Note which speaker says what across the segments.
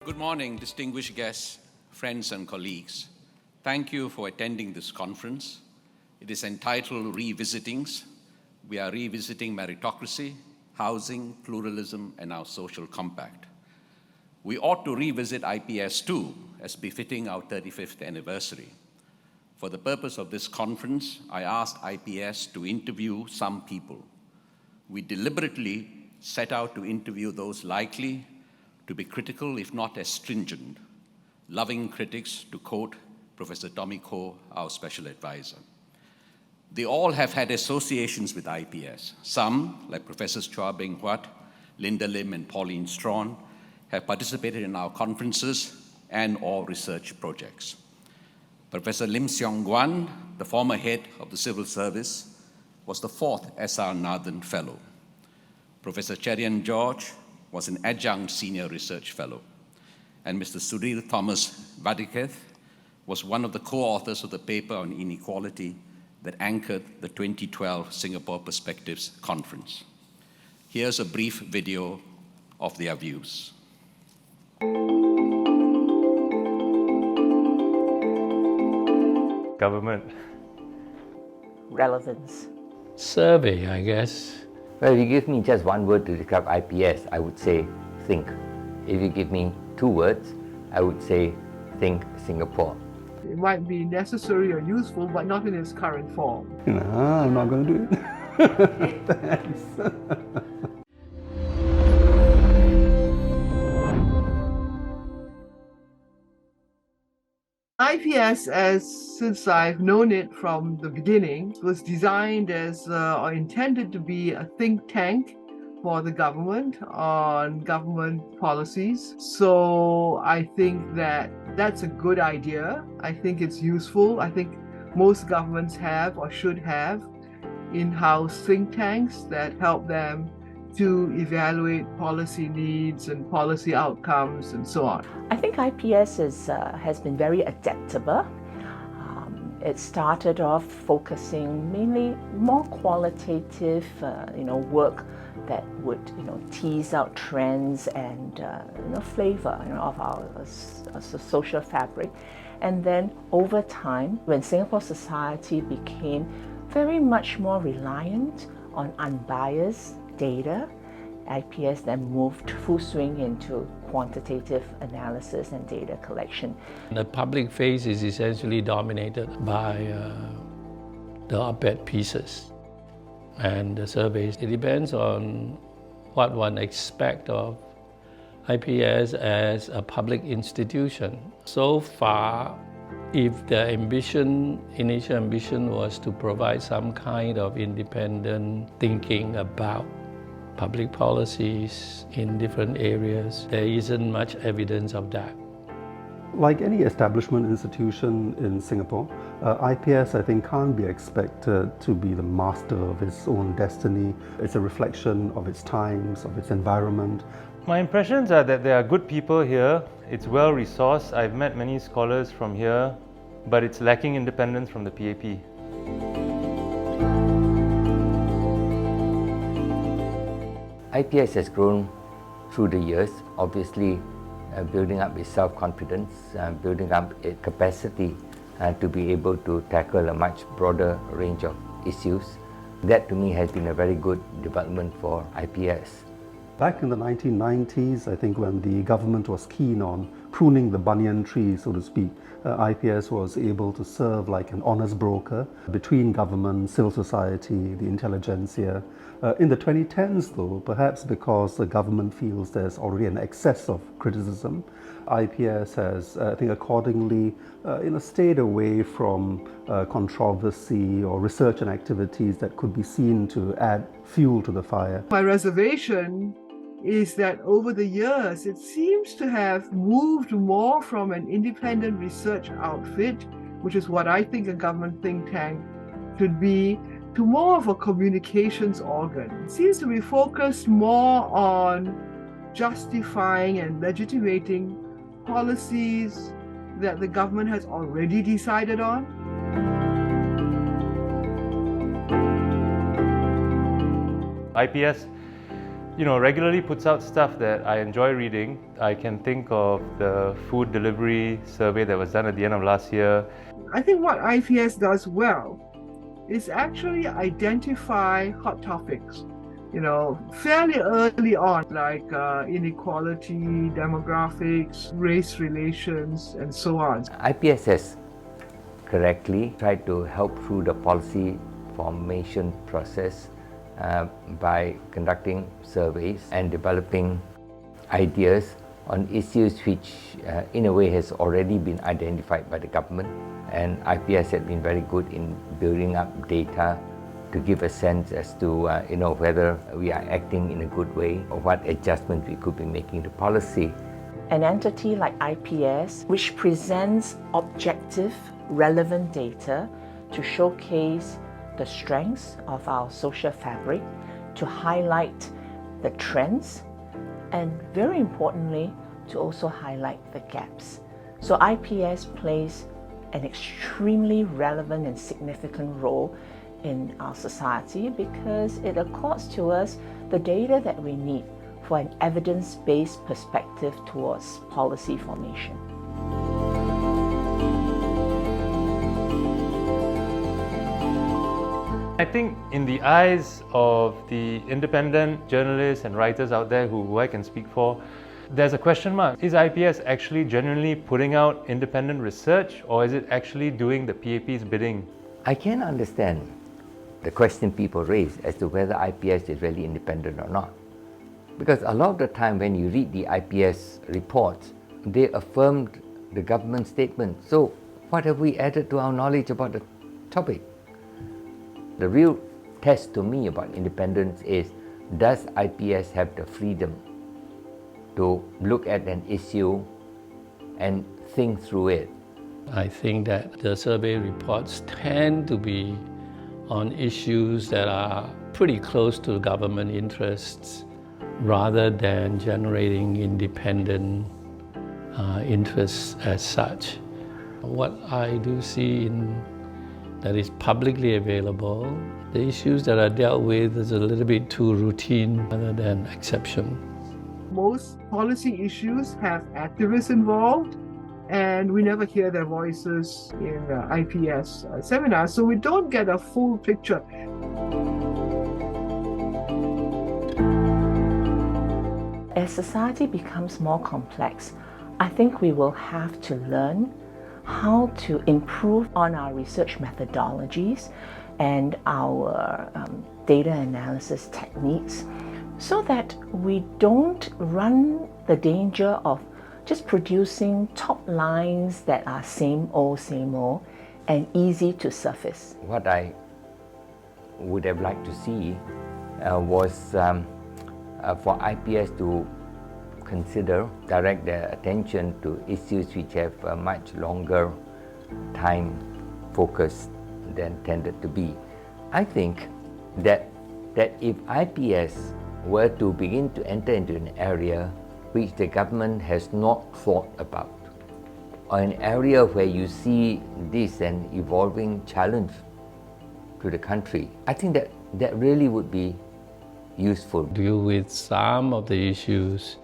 Speaker 1: Good morning, distinguished guests, friends and colleagues. Thank you for attending this conference. It is entitled Revisitings. We are revisiting meritocracy, housing, pluralism, and our social compact. We ought to revisit IPS too, as befitting our 35th anniversary. For the purpose of this conference, I asked IPS to interview some people. We deliberately set out to interview those likely to be critical, if not as stringent, loving critics, to quote Professor Tommy Koh, our special advisor. They all have had associations with IPS. Some, like Professors Chua Beng Huat, Linda Lim, and Pauline Strawn, have participated in our conferences and/or research projects. Professor Lim Seong Guan, the former head of the civil service, was the fourth S.R. Nathan Fellow. Professor Cherian George was an adjunct senior research fellow. And Mr. Sudhir Thomas Vadiketh was one of the co-authors of the paper on inequality that anchored the 2012 Singapore Perspectives Conference. Here's a brief video of their views.
Speaker 2: Government.
Speaker 3: Relevance.
Speaker 4: Survey, I guess.
Speaker 5: Well, if you give me just one word to describe IPS, I would say think. If you give me two words, I would say think Singapore.
Speaker 6: It might be necessary or useful, but not in its current form.
Speaker 7: No, I'm not going to do it. Thanks.
Speaker 6: IPS, since I've known it from the beginning, was designed as or intended to be a think tank for the government on government policies. So I think that that's a good idea. I think it's useful. I think most governments have or should have in-house think tanks that help them to evaluate policy needs and policy outcomes and so on.
Speaker 3: I think IPS has been very adaptable. It started off focusing mainly more qualitative, work that would, tease out trends and, flavor, of our social fabric. And then over time, when Singapore society became very much more reliant on unbiased data, IPS then moved full swing into quantitative analysis and data collection.
Speaker 4: The public face is essentially dominated by the op-ed pieces and the surveys. It depends on what one expects of IPS as a public institution. So far, if the initial ambition was to provide some kind of independent thinking about public policies in different areas, there isn't much evidence of that.
Speaker 7: Like any establishment institution in Singapore, IPS, I think, can't be expected to be the master of its own destiny. It's a reflection of its times, of its environment.
Speaker 2: My impressions are that there are good people here. It's well resourced. I've met many scholars from here, but it's lacking independence from the PAP.
Speaker 5: IPS has grown through the years, obviously building up its self-confidence, building up its capacity to be able to tackle a much broader range of issues. That to me has been a very good development for IPS.
Speaker 7: Back in the 1990s, I think when the government was keen on pruning the banyan tree, so to speak, IPS was able to serve like an honest broker between government, civil society, the intelligentsia. In the 2010s though, perhaps because the government feels there's already an excess of criticism, IPS has, I think, accordingly stayed away from controversy or research and activities that could be seen to add fuel to the fire.
Speaker 6: My reservation is that over the years, it seems to have moved more from an independent research outfit, which is what I think a government think tank should be, to more of a communications organ. It seems to be focused more on justifying and legitimating policies that the government has already decided on.
Speaker 2: IPS regularly puts out stuff that I enjoy reading. I can think of the food delivery survey that was done at the end of last year.
Speaker 6: I think what IPS does well is actually identify hot topics, fairly early on, like inequality, demographics, race relations, and so on.
Speaker 5: IPS has correctly tried to help through the policy formation process by conducting surveys and developing ideas on issues which in a way has already been identified by the government, and IPS has been very good in building up data to give a sense as to whether we are acting in a good way or what adjustment we could be making to policy.
Speaker 3: An entity like IPS, which presents objective, relevant data to showcase the strengths of our social fabric, to highlight the trends, and very importantly, to also highlight the gaps. So IPS plays an extremely relevant and significant role in our society because it accords to us the data that we need for an evidence-based perspective towards policy formation.
Speaker 2: I think in the eyes of the independent journalists and writers out there who I can speak for, there's a question mark. Is IPS actually genuinely putting out independent research, or is it actually doing the PAP's bidding?
Speaker 5: I can understand the question people raise as to whether IPS is really independent or not. Because a lot of the time when you read the IPS reports, they affirmed the government statement. So what have we added to our knowledge about the topic? The real test to me about independence is, does IPS have the freedom to look at an issue and think through it?
Speaker 4: I think that the survey reports tend to be on issues that are pretty close to government interests rather than generating independent interests as such. What I do see that is publicly available, the issues that are dealt with is a little bit too routine rather than exception.
Speaker 6: Most policy issues have activists involved, and we never hear their voices in IPS seminars, so we don't get a full picture.
Speaker 3: As society becomes more complex, I think we will have to learn how to improve on our research methodologies and our data analysis techniques so that we don't run the danger of just producing top lines that are same old, and easy to surface.
Speaker 5: What I would have liked to see was for IPS to direct their attention to issues which have a much longer time focus than tended to be. I think that if IPS were to begin to enter into an area which the government has not thought about, or an area where you see this an evolving challenge to the country, I think that really would be useful.
Speaker 4: Deal with some of the issues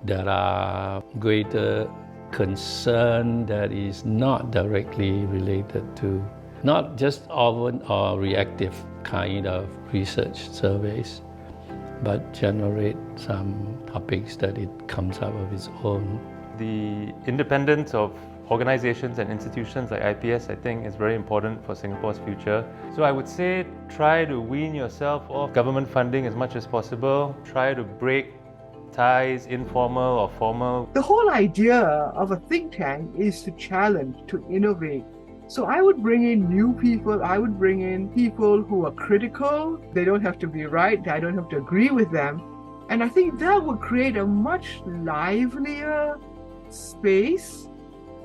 Speaker 4: that are greater concern that is not directly related to, not just urban or reactive kind of research surveys, but generate some topics that it comes up of its own.
Speaker 2: The independence of organizations and institutions like IPS, I think, is very important for Singapore's future. So I would say try to wean yourself off government funding as much as possible. Try to break ties, informal or formal.
Speaker 6: The whole idea of a think tank is to challenge, to innovate. So I would bring in new people, I would bring in people who are critical. They don't have to be right, I don't have to agree with them. And I think that would create a much livelier space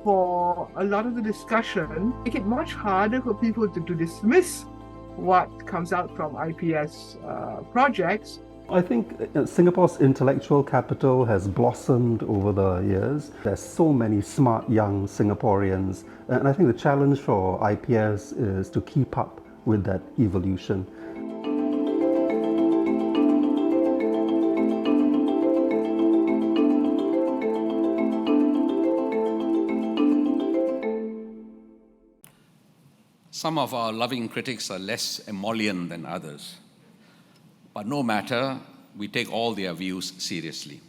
Speaker 6: for a lot of the discussion, make it much harder for people to dismiss what comes out from IPS projects.
Speaker 7: I think Singapore's intellectual capital has blossomed over the years. There's so many smart young Singaporeans, and I think the challenge for IPS is to keep up with that evolution.
Speaker 1: Some of our loving critics are less emollient than others. But no matter, we take all their views seriously.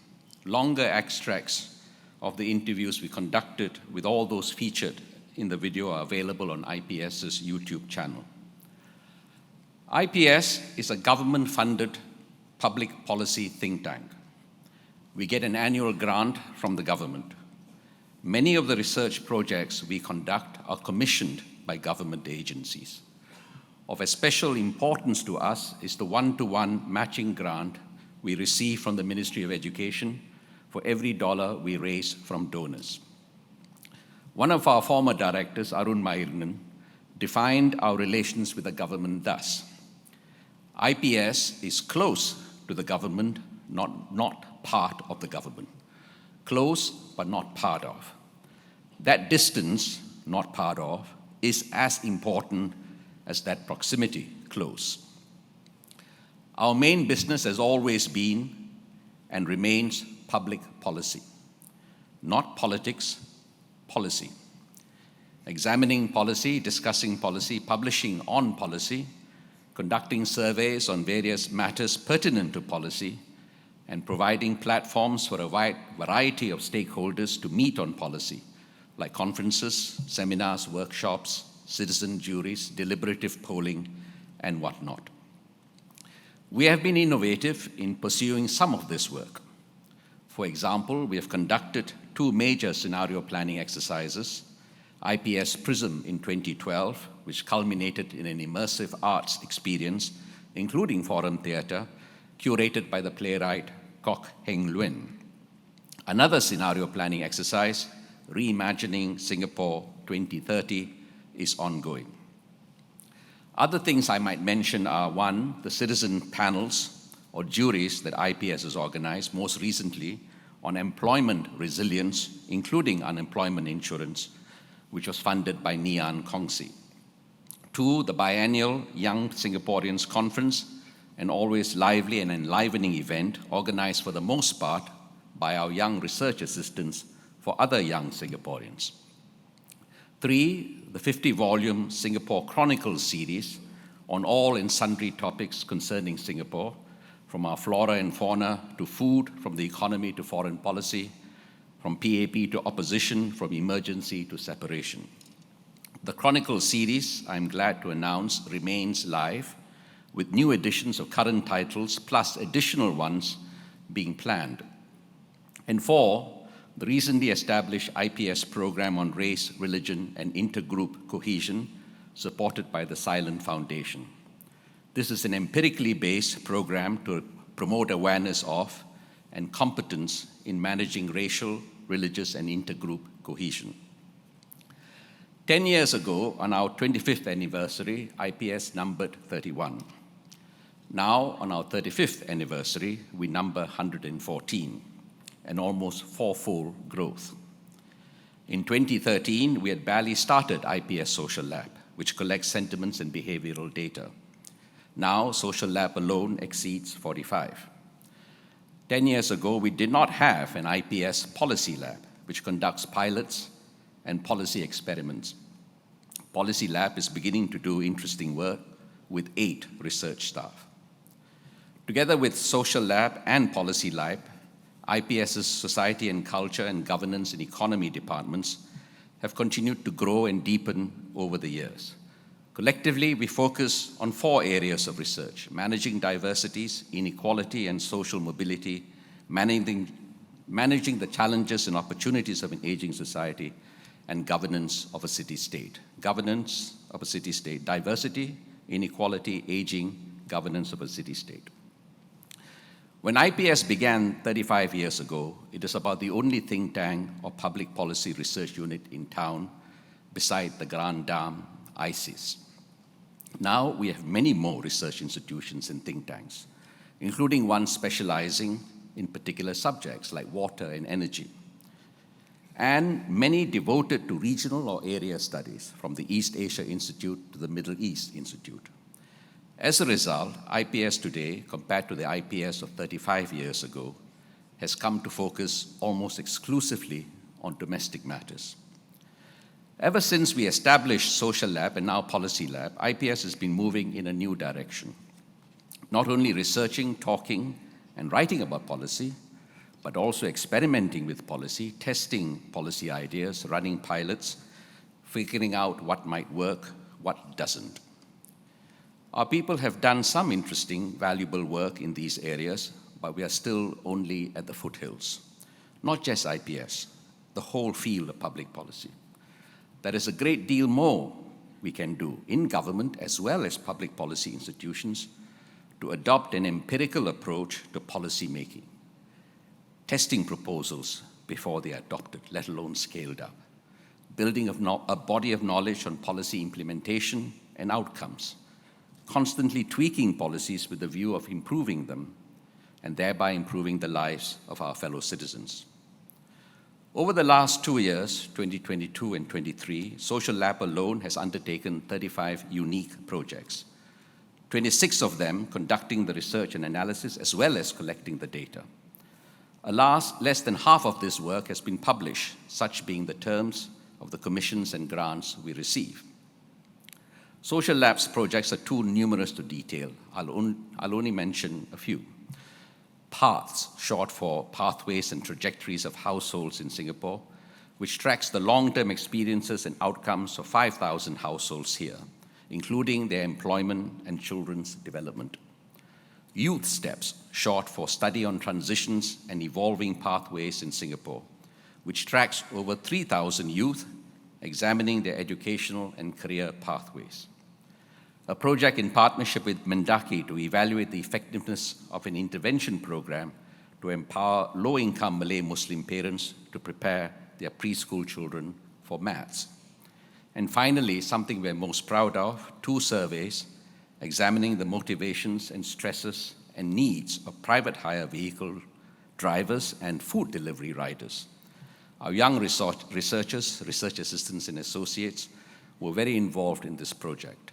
Speaker 1: Longer extracts of the interviews we conducted with all those featured in the video are available on IPS's YouTube channel. IPS is a government-funded public policy think tank. We get an annual grant from the government. Many of the research projects we conduct are commissioned by government agencies. Of especial importance to us is the one-to-one matching grant we receive from the Ministry of Education for every dollar we raise from donors. One of our former directors, Arun Mairnan, defined our relations with the government thus: IPS is close to the government, not part of the government. Close, but not part of. That distance, not part of, is as important as that proximity, close. Our main business has always been and remains public policy. Not politics, policy. Examining policy, discussing policy, publishing on policy, conducting surveys on various matters pertinent to policy, and providing platforms for a wide variety of stakeholders to meet on policy, like conferences, seminars, workshops, citizen juries, deliberative polling, and whatnot. We have been innovative in pursuing some of this work. For example, we have conducted 2 major scenario planning exercises, IPS PRISM in 2012, which culminated in an immersive arts experience, including foreign theatre, curated by the playwright Kok Heng Luan. Another scenario planning exercise, Reimagining Singapore 2030, is ongoing. Other things I might mention are, 1, the citizen panels or juries that IPS has organized, most recently on employment resilience, including unemployment insurance, which was funded by Nian Kongsi. 2, the biennial Young Singaporeans Conference, an always lively and enlivening event organized for the most part by our young research assistants for other young Singaporeans. 3, the 50-volume Singapore Chronicles series on all and sundry topics concerning Singapore, from our flora and fauna to food, from the economy to foreign policy, from PAP to opposition, from emergency to separation. The Chronicles series, I'm glad to announce, remains live, with new editions of current titles plus additional ones being planned. And 4, the recently established IPS program on race, religion, and intergroup cohesion, supported by the Silent Foundation. This is an empirically based program to promote awareness of and competence in managing racial, religious, and intergroup cohesion. 10 years ago, on our 25th anniversary, IPS numbered 31. Now, on our 35th anniversary, we number 114. An almost 4-fold growth. In 2013, we had barely started IPS Social Lab, which collects sentiments and behavioral data. Now, Social Lab alone exceeds 45. 10 years ago, we did not have an IPS Policy Lab, which conducts pilots and policy experiments. Policy Lab is beginning to do interesting work with 8 research staff. Together with Social Lab and Policy Lab, IPS's Society and Culture and Governance and Economy departments have continued to grow and deepen over the years. Collectively, we focus on 4 areas of research: managing diversities, inequality and social mobility, managing the challenges and opportunities of an aging society, and governance of a city-state. Governance of a city-state: diversity, inequality, aging, governance of a city-state. When IPS began 35 years ago, it was about the only think tank or public policy research unit in town beside the Grand Dame, ISIS. Now we have many more research institutions and think tanks, including one specializing in particular subjects like water and energy, and many devoted to regional or area studies, from the East Asia Institute to the Middle East Institute. As a result, IPS today, compared to the IPS of 35 years ago, has come to focus almost exclusively on domestic matters. Ever since we established Social Lab and now Policy Lab, IPS has been moving in a new direction. Not only researching, talking, and writing about policy, but also experimenting with policy, testing policy ideas, running pilots, figuring out what might work, what doesn't. Our people have done some interesting, valuable work in these areas, but we are still only at the foothills. Not just IPS, the whole field of public policy. There is a great deal more we can do in government as well as public policy institutions to adopt an empirical approach to policy making, testing proposals before they are adopted, let alone scaled up, building a body of knowledge on policy implementation and outcomes, constantly tweaking policies with the view of improving them and thereby improving the lives of our fellow citizens. Over the last 2 years, 2022 and 23, Social Lab alone has undertaken 35 unique projects, 26 of them conducting the research and analysis as well as collecting the data. Alas, less than half of this work has been published, such being the terms of the commissions and grants we receive. Social Lab's projects are too numerous to detail. I'll only mention a few. PATHS, short for Pathways and Trajectories of Households in Singapore, which tracks the long-term experiences and outcomes of 5,000 households here, including their employment and children's development. Youth Steps, short for Study on Transitions and Evolving Pathways in Singapore, which tracks over 3,000 youth, examining their educational and career pathways. A project in partnership with Mendaki to evaluate the effectiveness of an intervention program to empower low-income Malay Muslim parents to prepare their preschool children for maths. And finally, something we're most proud of, 2 surveys examining the motivations and stresses and needs of private hire vehicle drivers and food delivery riders. Our young researchers, research assistants and associates were very involved in this project.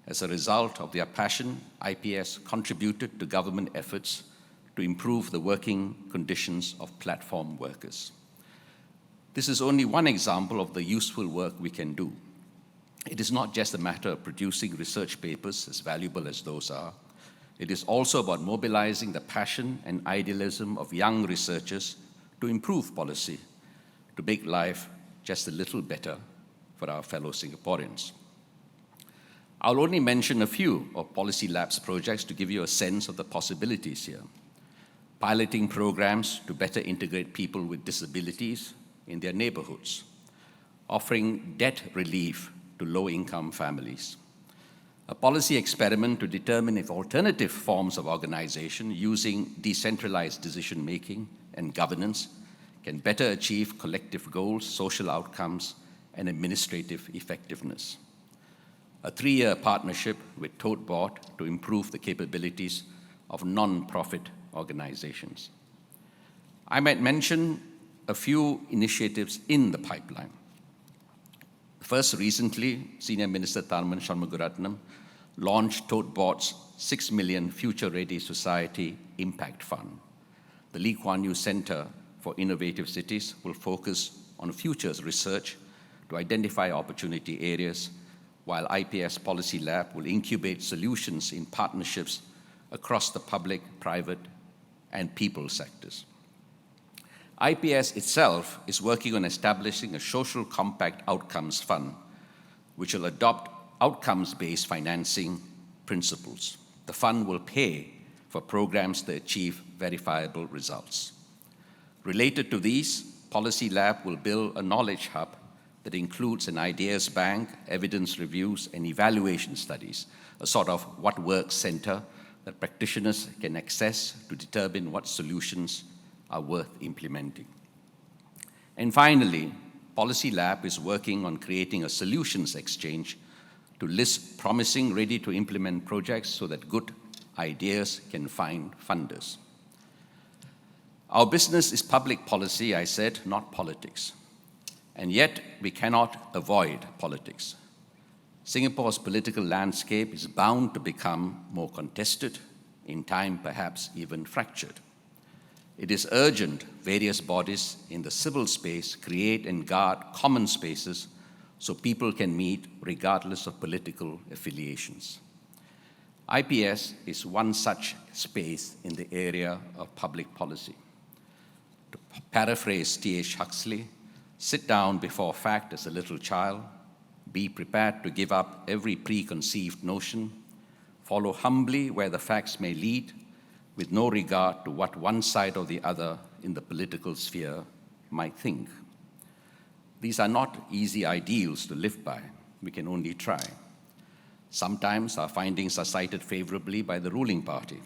Speaker 1: As a result of their passion, IPS contributed to government efforts to improve the working conditions of platform workers. This is only one example of the useful work we can do. It is not just a matter of producing research papers, as valuable as those are. It is also about mobilizing the passion and idealism of young researchers to improve policy, to make life just a little better for our fellow Singaporeans. I'll only mention a few of Policy Lab's projects to give you a sense of the possibilities here. Piloting programs to better integrate people with disabilities in their neighborhoods, offering debt relief to low-income families. A policy experiment to determine if alternative forms of organization using decentralized decision-making and governance can better achieve collective goals, social outcomes, and administrative effectiveness. A 3-year partnership with ToteBoard to improve the capabilities of non-profit organizations. I might mention a few initiatives in the pipeline. First, recently, Senior Minister Tharman Shanmugaratnam launched ToteBoard's 6 million Future Ready Society Impact Fund. The Lee Kuan Yew Center for Innovative Cities will focus on futures research to identify opportunity areas, while IPS Policy Lab will incubate solutions in partnerships across the public, private, and people sectors. IPS itself is working on establishing a social compact outcomes fund, which will adopt outcomes-based financing principles. The fund will pay for programs that achieve verifiable results. Related to these, Policy Lab will build a knowledge hub that includes an ideas bank, evidence reviews, and evaluation studies, a sort of what works center that practitioners can access to determine what solutions are worth implementing. And finally, Policy Lab is working on creating a solutions exchange to list promising, ready-to-implement projects so that good ideas can find funders. Our business is public policy, I said, not politics. And yet, we cannot avoid politics. Singapore's political landscape is bound to become more contested, in time perhaps even fractured. It is urgent various bodies in the civil space create and guard common spaces so people can meet regardless of political affiliations. IPS is one such space in the area of public policy. To paraphrase T.H. Huxley, sit down before fact as a little child, be prepared to give up every preconceived notion, follow humbly where the facts may lead, with no regard to what one side or the other in the political sphere might think. These are not easy ideals to live by. We can only try. Sometimes our findings are cited favorably by the ruling party.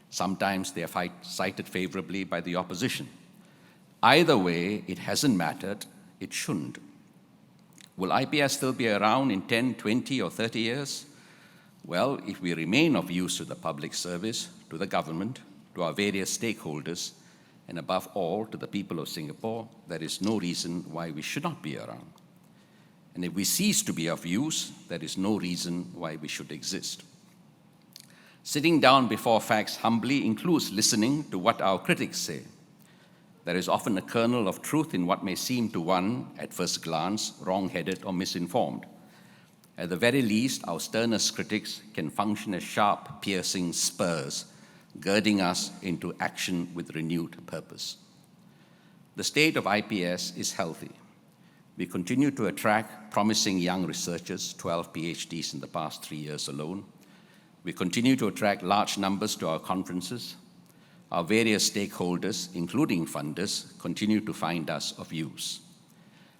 Speaker 1: Sometimes they are cited favorably by the opposition. Either way, it hasn't mattered. It shouldn't. Will IPS still be around in 10, 20, or 30 years? Well, if we remain of use to the public service, to the government, to our various stakeholders, and above all, to the people of Singapore, there is no reason why we should not be around. And if we cease to be of use, there is no reason why we should exist. Sitting down before facts humbly includes listening to what our critics say. There is often a kernel of truth in what may seem to one, at first glance, wrong-headed or misinformed. At the very least, our sternest critics can function as sharp, piercing spurs, girding us into action with renewed purpose. The state of IPS is healthy. We continue to attract promising young researchers, 12 PhDs in the past 3 years alone. We continue to attract large numbers to our conferences. Our various stakeholders, including funders, continue to find us of use.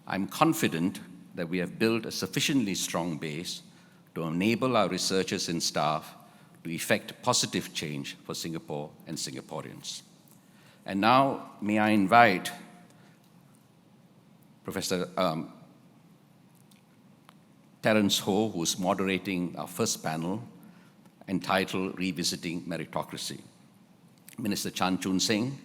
Speaker 1: I'm confident that we have built a sufficiently strong base to enable our researchers and staff to effect positive change for Singapore and Singaporeans. And now, may I invite Professor Terence Ho, who's moderating our first panel entitled Revisiting Meritocracy. Minister Chan Chun Sing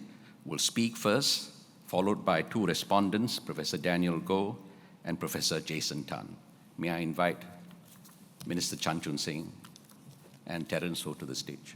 Speaker 1: will speak first, followed by two respondents, Professor Daniel Goh and Professor Jason Tan. May I invite Minister Chan Chun Sing and Terence Ho to the stage.